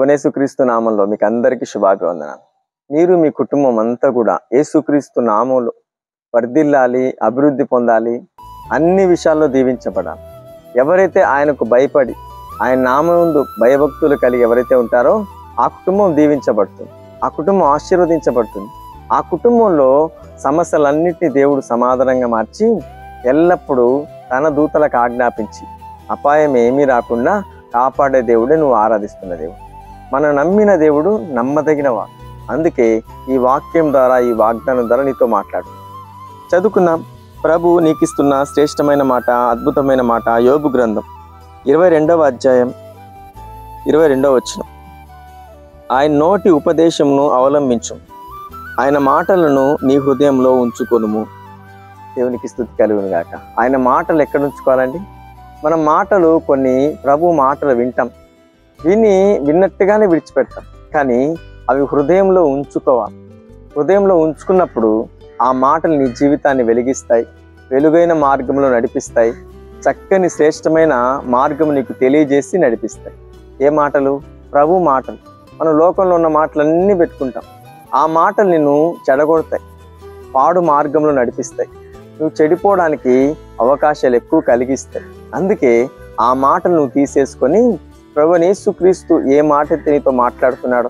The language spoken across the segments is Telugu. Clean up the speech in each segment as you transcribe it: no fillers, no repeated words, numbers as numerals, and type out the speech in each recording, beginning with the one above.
ప్రభువైన యేసుక్రీస్తు నామంలో మీకు అందరికీ శుభాభివందనాలు. మీరు మీ కుటుంబం అంతా కూడా యేసుక్రీస్తు నామంలో వర్ధిల్లాలి, అభివృద్ధి పొందాలి, అన్ని విషయాల్లో దీవించబడాలి. ఎవరైతే ఆయనకు భయపడి ఆయన నామముందు భయభక్తులు కలిగి ఎవరైతే ఉంటారో ఆ కుటుంబం దీవించబడుతుంది, ఆ కుటుంబం ఆశీర్వదించబడుతుంది. ఆ కుటుంబంలో సమస్యలన్నింటినీ దేవుడు సమాధానంగా మార్చి ఎల్లప్పుడూ తన దూతలకు ఆజ్ఞాపించి అపాయం ఏమీ రాకుండా కాపాడే దేవుడే నువ్వు ఆరాధిస్తున్న దేవుడు. మనం నమ్మిన దేవుడు నమ్మదగినవాడు. అందుకే ఈ వాక్యం ద్వారా, ఈ వాగ్దానం ద్వారా నీతో మాట్లాడు. చదువుకుందాం. ప్రభు నీకు ఇస్తున్న శ్రేష్టమైన మాట, అద్భుతమైన మాట. యోబు గ్రంథం 22వ అధ్యాయం 22వ వచనం. ఆయన నోటి ఉపదేశమును అవలంబించు, ఆయన మాటలను నీ హృదయంలో ఉంచుకొనుము. దేవునికి స్తుతి కలుగును గాక. ఆయన మాటలు ఎక్కడ ఉంచుకోవాలండి? మనం మాటలు కొన్ని ప్రభు మాటలు వింటాం, విన్నట్టుగానే విడిచిపెడతాం, కానీ అవి హృదయంలో ఉంచుకోవాలి. హృదయంలో ఉంచుకున్నప్పుడు ఆ మాటలు నీ జీవితాన్ని వెలిగిస్తాయి, వెలుగైన మార్గంలో నడిపిస్తాయి, చక్కని శ్రేష్టమైన మార్గం నీకు తెలియజేసి నడిపిస్తాయి. ఏ మాటలు? ప్రభు మాటలు. మనం లోకంలో ఉన్న మాటలన్నీ పెట్టుకుంటాం. ఆ మాటలు నిన్ను చెడగొడతాయి, పాడు మార్గంలో నడిపిస్తాయి, నువ్వు చెడిపోవడానికి అవకాశాలు ఎక్కువ కలిగిస్తాయి. అందుకే ఆ మాటలు నువ్వు తీసేసుకొని ప్రభువైన యేసుక్రీస్తు ఏ మాట నీతో మాట్లాడుతున్నాడో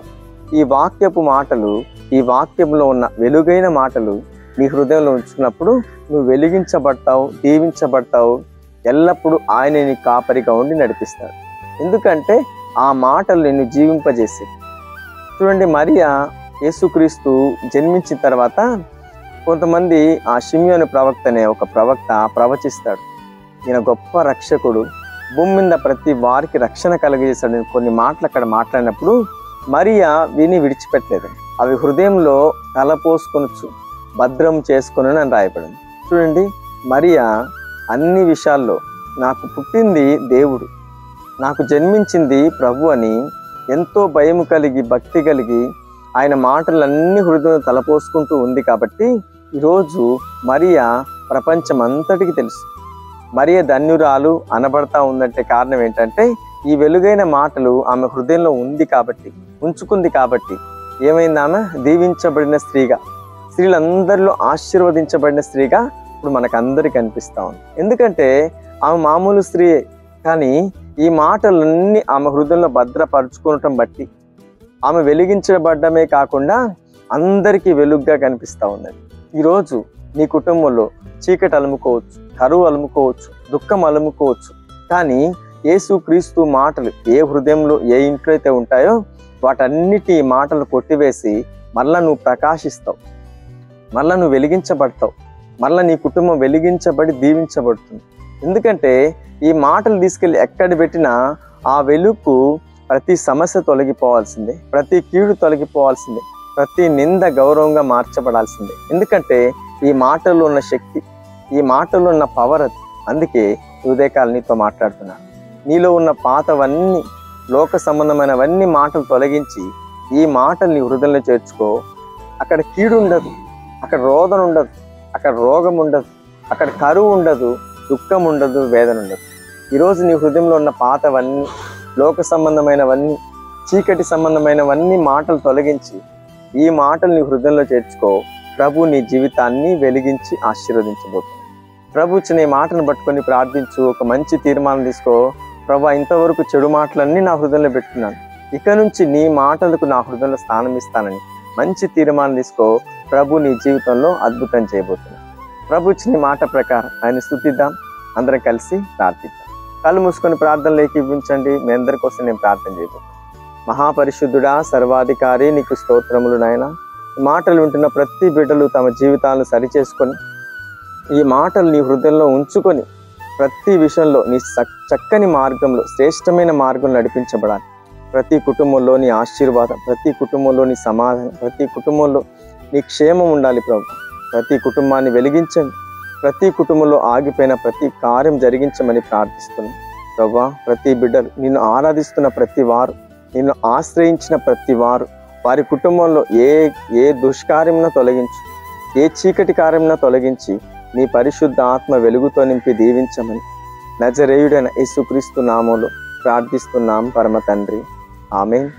ఈ వాక్యపు మాటలు, ఈ వాక్యంలో ఉన్న వెలుగైన మాటలు నీ హృదయంలో ఉంచుకున్నప్పుడు నువ్వు వెలిగించబడతావు, దీవించబడతావు. ఎల్లప్పుడూ ఆయన నీ కాపరిగా ఉండి నడిపిస్తాడు. ఎందుకంటే ఆ మాటలు నిన్ను జీవింపజేసి. చూడండి, మరియా యేసుక్రీస్తు జన్మించిన తర్వాత కొంతమంది ఆ షిమ్యోను ప్రవక్త అనే ఒక ప్రవక్త ప్రవచిస్తాడు. ఈయన గొప్ప రక్షకుడు, భూమి మీద ప్రతి వారికి రక్షణ కలుగజేస్తాడు. కొన్ని మాటలు అక్కడ మాట్లాడినప్పుడు మరియా విని విడిచిపెట్టలేదు. అవి హృదయంలో తలపోసుకొనొచ్చు, భద్రం చేసుకొని అని రాయబడింది. చూడండి, మరియా అన్ని విషయాల్లో నాకు పుట్టింది దేవుడు, నాకు జన్మించింది ప్రభు అని ఎంతో భయం కలిగి, భక్తి కలిగి ఆయన మాటలన్నీ హృదయం తలపోసుకుంటూ ఉంది. కాబట్టి ఈరోజు మరియా ప్రపంచం అంతటికి తెలుసు. మరియా ధన్యురాలు అనబడతా ఉందంటే కారణం ఏంటంటే ఈ వెలుగైన మాటలు ఆమె హృదయంలో ఉంది కాబట్టి, ఉంచుకుంది కాబట్టి. ఏమైంది? ఆమె దీవించబడిన స్త్రీగా, స్త్రీలందరిలో ఆశీర్వదించబడిన స్త్రీగా ఇప్పుడు మనకు అందరికీ కనిపిస్తూ ఉంది. ఎందుకంటే ఆమె మామూలు స్త్రీయే, కానీ ఈ మాటలన్నీ ఆమె హృదయంలో భద్రపరుచుకోవటం బట్టి ఆమె వెలిగించబడ్డమే కాకుండా అందరికీ వెలుగుగా కనిపిస్తూ ఉందండి. ఈరోజు నీ కుటుంబంలో చీకటి అలుముకోవచ్చు, కరువు అలుముకోవచ్చు, దుఃఖం అలుముకోవచ్చు, కానీ యేసుక్రీస్తు మాటలు ఏ హృదయంలో, ఏ ఇంట్లో అయితే ఉంటాయో వాటన్నిటి మాటలు కొట్టివేసి మళ్ళా నువ్వు ప్రకాశిస్తావు, మళ్ళా నువ్వు వెలిగించబడతావు, మళ్ళీ నీ కుటుంబం వెలిగించబడి దీవించబడుతుంది. ఎందుకంటే ఈ మాటలు తీసుకెళ్ళి ఎక్కడ పెట్టినా ఆ వెలుగు ప్రతి సమస్య తొలగిపోవాల్సిందే, ప్రతి కీడు తొలగిపోవాల్సిందే, ప్రతి నింద గౌరవంగా మార్చబడాల్సిందే. ఎందుకంటే ఈ మాటల్లో ఉన్న శక్తి, ఈ మాటల్లో ఉన్న పవర్ అది. అందుకే ఉదయకాలం నీతో మాట్లాడుతున్నాను. నీలో ఉన్న పాతవన్నీ, లోక సంబంధమైనవన్నీ మాటలు తొలగించి ఈ మాటలు నీ హృదయంలో చేర్చుకో. అక్కడ కీడు ఉండదు, అక్కడ రోదన ఉండదు, అక్కడ రోగం ఉండదు, అక్కడ కరువు ఉండదు, దుఃఖం ఉండదు, వేదన ఉండదు. ఈరోజు నీ హృదయంలో ఉన్న పాతవన్నీ, లోక సంబంధమైనవన్నీ, చీకటి సంబంధమైనవన్నీ మాటలు తొలగించి ఈ మాటలు నీ హృదయంలో చేర్చుకో. ప్రభు నీ జీవితాన్ని వెలిగించి ఆశీర్వదించబోతుంది. ప్రభు ఇచ్చిన ఈ మాటను పట్టుకొని ప్రార్థించు. ఒక మంచి తీర్మానం తీసుకో. ప్రభు, ఇంతవరకు చెడు మాటలన్నీ నా హృదయంలో పెట్టుకున్నాను, ఇక నుంచి నీ మాటలకు నా హృదయంలో స్థానం ఇస్తానని మంచి తీర్మానం తీసుకో. ప్రభు నీ జీవితంలో అద్భుతం చేయబోతున్నాను. ప్రభు ఇచ్చిన మాట ప్రకారం ఆయన స్తుతిద్దాం, అందరం కలిసి ప్రార్థిద్దాం. కళ్ళు మూసుకొని ప్రార్థనలు ఏకీభవించండి. మీ అందరి కోసం నేను ప్రార్థన చేయబోతున్నాను. మహాపరిశుద్ధుడా, సర్వాధికారి, నీకు స్తోత్రములు నాయన. ఈ మాటలు వింటున్న ప్రతి బిడ్డలు తమ జీవితాలను సరిచేసుకొని ఈ మాటలు నీ హృదయంలో ఉంచుకొని ప్రతి విషయంలో నీ చక్కని మార్గంలో, శ్రేష్టమైన మార్గంలో నడిపించబడాలి. ప్రతి కుటుంబంలో నీ ఆశీర్వాదం, ప్రతి కుటుంబంలో నీ సమాధానం, ప్రతి కుటుంబంలో నీ క్షేమం ఉండాలి ప్రభు. ప్రతి కుటుంబాన్ని వెలిగించండి. ప్రతి కుటుంబంలో ఆగిపోయిన ప్రతి కార్యం జరిగించమని ప్రార్థిస్తున్నాం ప్రభా. ప్రతి బిడ్డలు నిన్ను ఆరాధిస్తున్న ప్రతి వారు, నిన్ను ఆశ్రయించిన ప్రతి వారు, వారి కుటుంబంలో ఏ దుష్కార్యంను తొలగించు, ఏ చీకటి కార్యంను తొలగించి నీ పరిశుద్ధ ఆత్మ వెలుగుతో నింపి దీవించమని నజరేయుడైన యేసుక్రీస్తు నామములో ప్రార్థిస్తున్నాం పరమ తండ్రి. ఆమేన్.